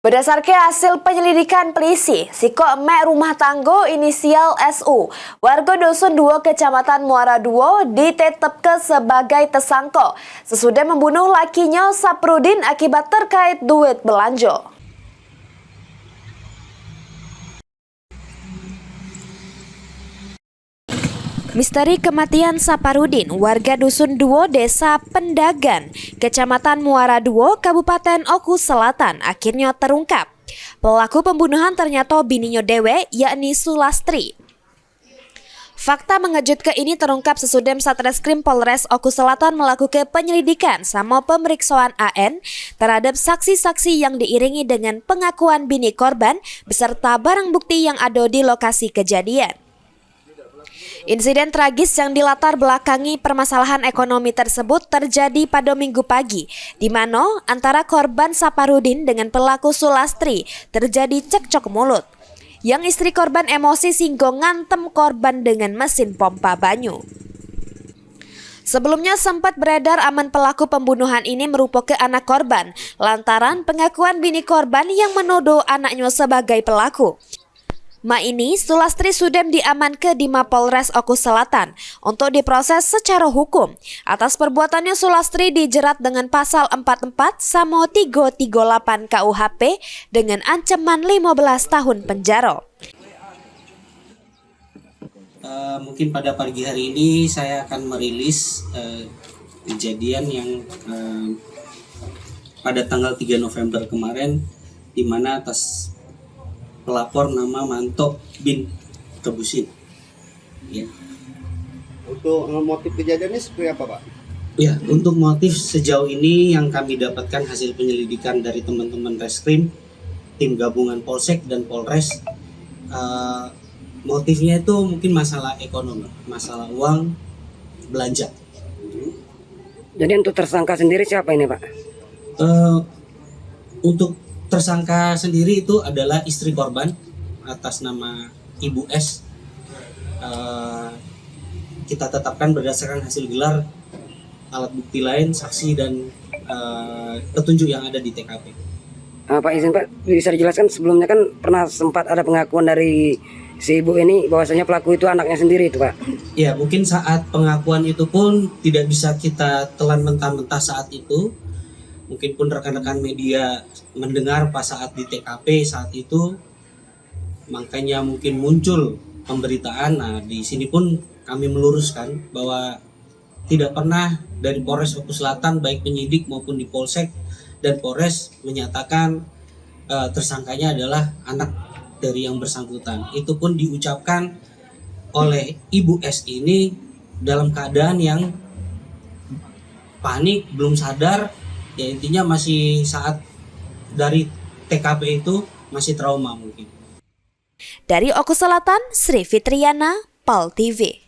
Berdasarkan hasil penyelidikan polisi, Siko emek rumah tanggo inisial SU, warga Dusun 2 Kecamatan Muara Duo ditetapkan sebagai tersangka sesudah membunuh lakinya Saprudin akibat terkait duit belanja. Misteri kematian Saparudin, warga Dusun 2 Desa Pendagan, Kecamatan Muara Duo, Kabupaten Oku Selatan akhirnya terungkap. Pelaku pembunuhan ternyata bininya dewe, yakni Sulastri. Fakta mengejutkan ini terungkap sesudah Satreskrim Polres Oku Selatan melakukan penyelidikan sama pemeriksaan AN terhadap saksi-saksi yang diiringi dengan pengakuan bini korban beserta barang bukti yang ada di lokasi kejadian. Insiden tragis yang dilatar belakangi permasalahan ekonomi tersebut terjadi pada Minggu pagi, di mana antara korban Saparudin dengan pelaku Sulastri terjadi cekcok mulut. Yang istri korban emosi sehingga ngantem korban dengan mesin pompa banyu. Sebelumnya sempat beredar aman pelaku pembunuhan ini merupakan anak korban, lantaran pengakuan bini korban yang menuduh anaknya sebagai pelaku. Ini Sulastri sudah diamankan di Mapolres Oku Selatan untuk diproses secara hukum. Atas perbuatannya Sulastri dijerat dengan pasal 44 sama 338 KUHP dengan ancaman 15 tahun penjara. Mungkin pada pagi hari ini saya akan merilis kejadian yang pada tanggal 3 November kemarin, di mana atas pelapor nama Manto bin Tebusin. Ya. Untuk motif kejadiannya seperti apa, Pak? Ya, untuk motif sejauh ini yang kami dapatkan hasil penyelidikan dari teman-teman Reskrim, tim gabungan Polsek dan Polres, motifnya itu mungkin masalah ekonomi, masalah uang belanja. Jadi untuk tersangka sendiri siapa ini, Pak? Untuk tersangka sendiri itu adalah istri korban atas nama Ibu S. Kita tetapkan berdasarkan hasil gelar, alat bukti lain, saksi dan petunjuk yang ada di TKP. Pak izin Pak, bisa dijelaskan sebelumnya kan pernah sempat ada pengakuan dari si ibu ini bahwasanya pelaku itu anaknya sendiri itu, Pak. Ya, mungkin saat pengakuan itu pun tidak bisa kita telan mentah-mentah saat itu. Mungkin pun rekan-rekan media mendengar pas saat di TKP saat itu, makanya mungkin muncul pemberitaan. Nah, di sini pun kami meluruskan bahwa tidak pernah dari Polres Oku Selatan, baik penyidik maupun di Polsek dan Polres, menyatakan tersangkanya adalah anak dari yang bersangkutan. Itu pun diucapkan oleh Ibu S ini dalam keadaan yang panik, belum sadar. Ya, intinya masih saat dari TKP itu masih trauma mungkin. Dari Oku Selatan, Sri Fitriana, PAL TV.